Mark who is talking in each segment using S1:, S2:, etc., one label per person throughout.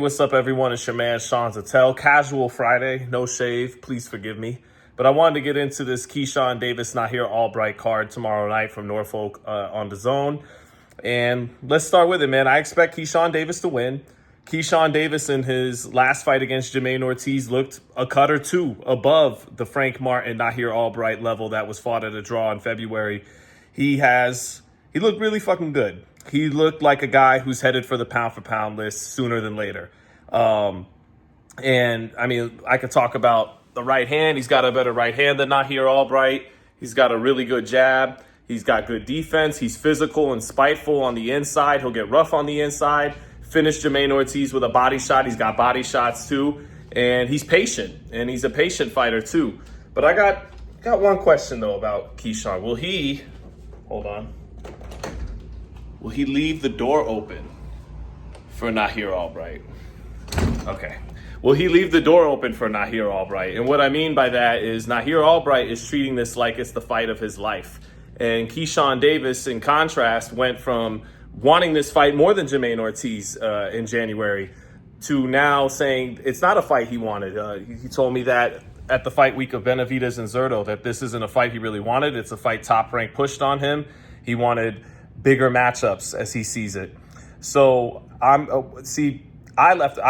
S1: What's up, everyone? It's your man, Sean Zittel. Casual Friday, no shave. Please forgive me. But I wanted to get into this Keyshawn Davis, Nahir Albright card tomorrow night from Norfolk on the Zone. And let's start with it, man. I expect Keyshawn Davis to win. Keyshawn Davis in his last fight against Jamaine Ortiz looked a cut or two above the Frank Martin, Nahir Albright level that was fought at a draw in February. He looked really fucking good. He looked like a guy who's headed for the pound-for-pound list sooner than later. And, I mean, I could talk about the right hand. He's got a better right hand than Nahir Albright. He's got a really good jab. He's got good defense. He's physical and spiteful on the inside. He'll get rough on the inside. Finished Jamaine Ortiz with a body shot. He's got body shots, too. And he's patient. And he's a patient fighter, too. But I got one question, though, about Keyshawn. Will he leave the door open for Nahir Albright? Okay. Will he leave the door open for Nahir Albright? And what I mean by that is Nahir Albright is treating this like it's the fight of his life. And Keyshawn Davis, in contrast, went from wanting this fight more than Jamaine Ortiz in January to now saying it's not a fight he wanted. He told me that at the fight week of Benavidez and Zittel that this isn't a fight he really wanted. It's a fight Top Rank pushed on him. He wanted bigger matchups as he sees it. So I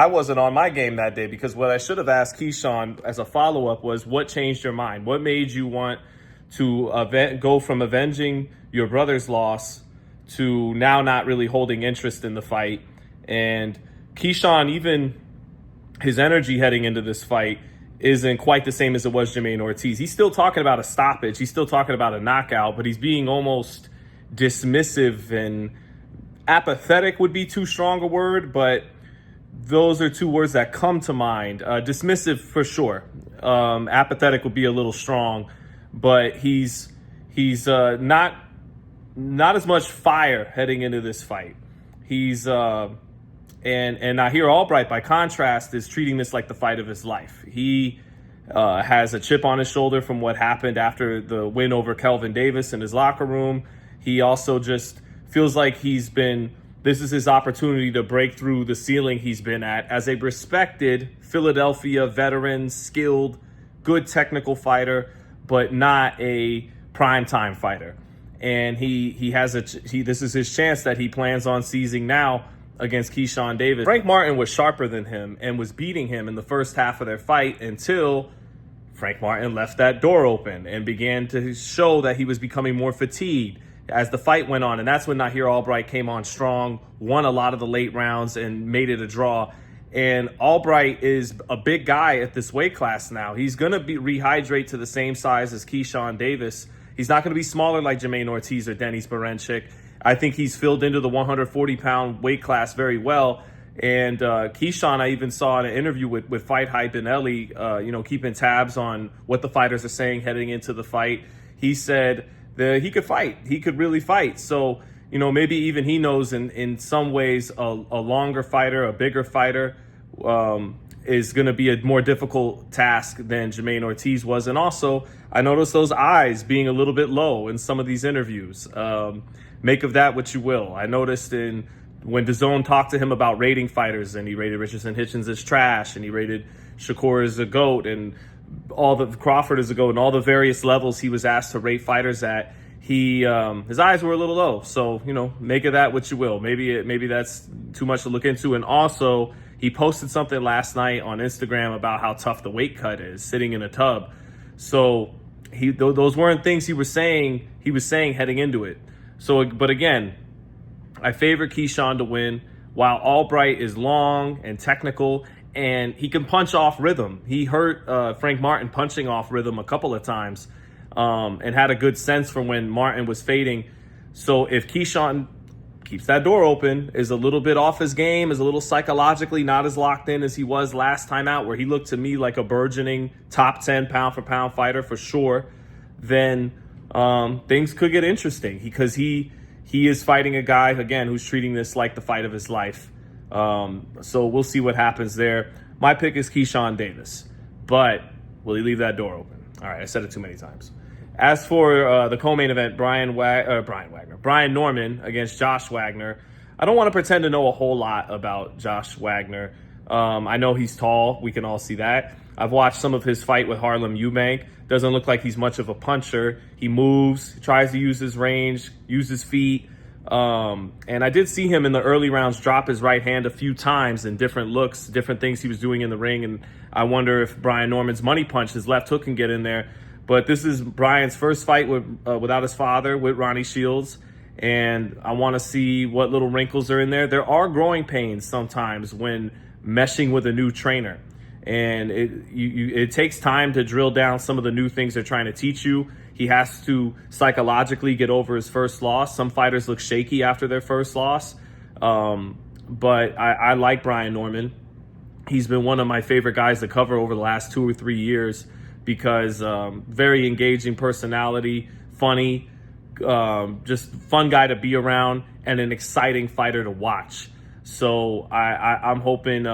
S1: wasn't on my game that day because what I should have asked Keyshawn as a follow-up was, what changed your mind? What made you want to go from avenging your brother's loss to now not really holding interest in the fight? And Keyshawn, even his energy heading into this fight isn't quite the same as it was Jamaine Ortiz. He's still talking about a stoppage. He's still talking about a knockout, but he's being almost dismissive, and apathetic would be too strong a word, but those are two words that come to mind. Dismissive for sure. Apathetic would be a little strong, but he's not as much fire heading into this fight. And Nahir Albright, by contrast, is treating this like the fight of his life. He has a chip on his shoulder from what happened after the win over Kelvin Davis in his locker room. He also just feels like this is his opportunity to break through the ceiling he's been at as a respected Philadelphia veteran, skilled, good technical fighter, but not a primetime fighter. And this is his chance that he plans on seizing now against Keyshawn Davis. Frank Martin was sharper than him and was beating him in the first half of their fight until Frank Martin left that door open and began to show that he was becoming more fatigued as the fight went on. And that's when Nahir Albright came on strong, won a lot of the late rounds, and made it a draw. And Albright is a big guy at this weight class now. He's going to rehydrate to the same size as Keyshawn Davis. He's not going to be smaller like Jamaine Ortiz or Denis Berinchyk. I think he's filled into the 140-pound weight class very well. And Keyshawn, I even saw in an interview with Fight Hype and Ellie, keeping tabs on what the fighters are saying heading into the fight. He said that he could fight. He could really fight. So, maybe even he knows in some ways a longer fighter, a bigger fighter is going to be a more difficult task than Jamaine Ortiz was. And also, I noticed those eyes being a little bit low in some of these interviews. Make of that what you will. I noticed when DAZN talked to him about rating fighters, and he rated Richardson Hitchens as trash, and he rated Shakur as a GOAT, and Crawford as a GOAT, and all the various levels he was asked to rate fighters at, his eyes were a little low. So, make of that what you will. Maybe that's too much to look into. And also, he posted something last night on Instagram about how tough the weight cut is, sitting in a tub. So those weren't things he was saying heading into it. So, but again, I favor Keyshawn to win. While Albright is long and technical, and he can punch off rhythm. He hurt Frank Martin punching off rhythm a couple of times, and had a good sense for when Martin was fading. So if Keyshawn keeps that door open, is a little bit off his game, is a little psychologically not as locked in as he was last time out, where he looked to me like a burgeoning top 10 pound-for-pound fighter for sure, then things could get interesting because he is fighting a guy, again, who's treating this like the fight of his life. So we'll see what happens there. My pick is Keyshawn Davis, but will he leave that door open? All right, I said it too many times. As for the co-main event, Brian Norman against Josh Wagner, I don't want to pretend to know a whole lot about Josh Wagner. I know he's tall. We can all see that. I've watched some of his fight with Harlem Eubank. Doesn't look like he's much of a puncher. He moves, tries to use his range, use his feet. And I did see him in the early rounds drop his right hand a few times in different looks, different things he was doing in the ring. And I wonder if Brian Norman's money punch, his left hook, can get in there. But this is Brian's first fight without his father, with Ronnie Shields. And I want to see what little wrinkles are in there. There are growing pains sometimes when meshing with a new trainer. And it takes time to drill down some of the new things they're trying to teach you. He has to psychologically get over his first loss. Some fighters look shaky after their first loss. But I like Brian Norman. He's been one of my favorite guys to cover over the last 2 or 3 years because very engaging personality, funny, just fun guy to be around, and an exciting fighter to watch. So I'm hoping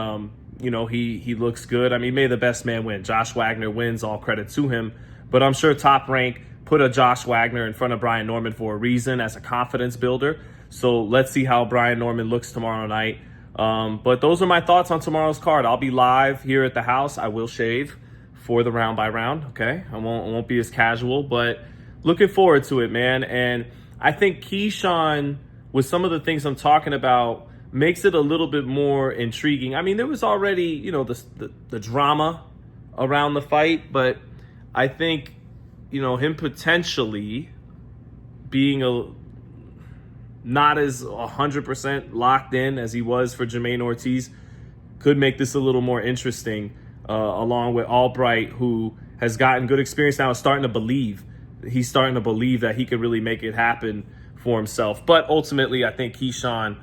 S1: he looks good. I mean, may the best man win. Josh Wagner wins, all credit to him. But I'm sure Top Rank put a Josh Wagner in front of Brian Norman for a reason, as a confidence builder. So let's see how Brian Norman looks tomorrow night. But those are my thoughts on tomorrow's card. I'll be live here at the house. I will shave for the round by round, okay? I won't be as casual, but looking forward to it, man. And I think Keyshawn, with some of the things I'm talking about, makes it a little bit more intriguing. I mean, there was already, the drama around the fight, but I think, him potentially being not as 100% locked in as he was for Jamaine Ortiz could make this a little more interesting, along with Albright, who has gotten good experience now, is starting to believe. He's starting to believe that he could really make it happen for himself. But ultimately, I think Keyshawn,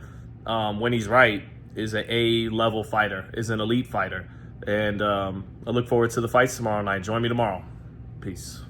S1: when he's right, is an A-level fighter, is an elite fighter. And I look forward to the fights tomorrow night. Join me tomorrow. Peace.